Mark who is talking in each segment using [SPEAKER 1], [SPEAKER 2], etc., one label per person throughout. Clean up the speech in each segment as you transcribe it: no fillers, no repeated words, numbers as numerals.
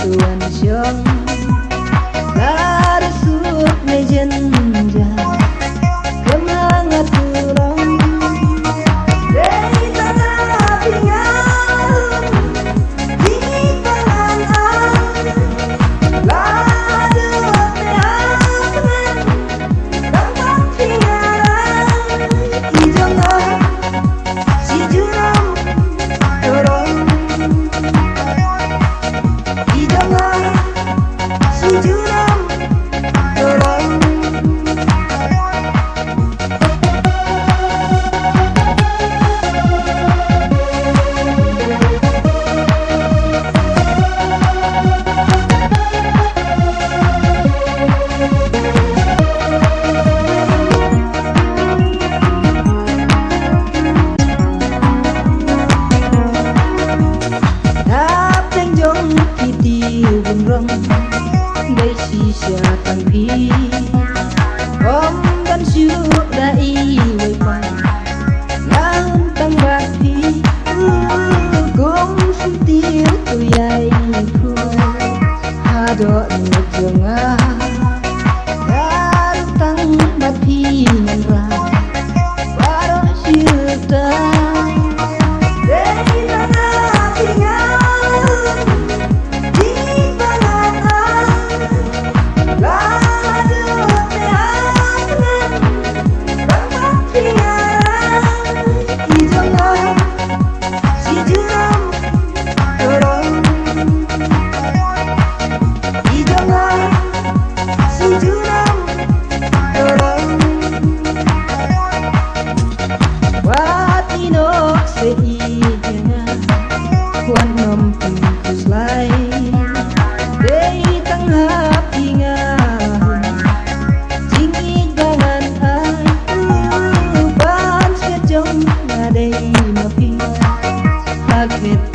[SPEAKER 1] Tuan Syong Lara sud mejenja Kemangat tulang Dari tanah pingat Tinggi tangan Lada mehasan Tampak pingat Ijongah si juram Dorong Đây si xa tăng phi Om gan siu dai way pa Lang tăng bạc phi Gom sum tiêu tu yai phu Ha do nu jonga Garu tăng bạc phi ngan ra Baro siu ta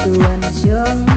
[SPEAKER 1] Tuan Syong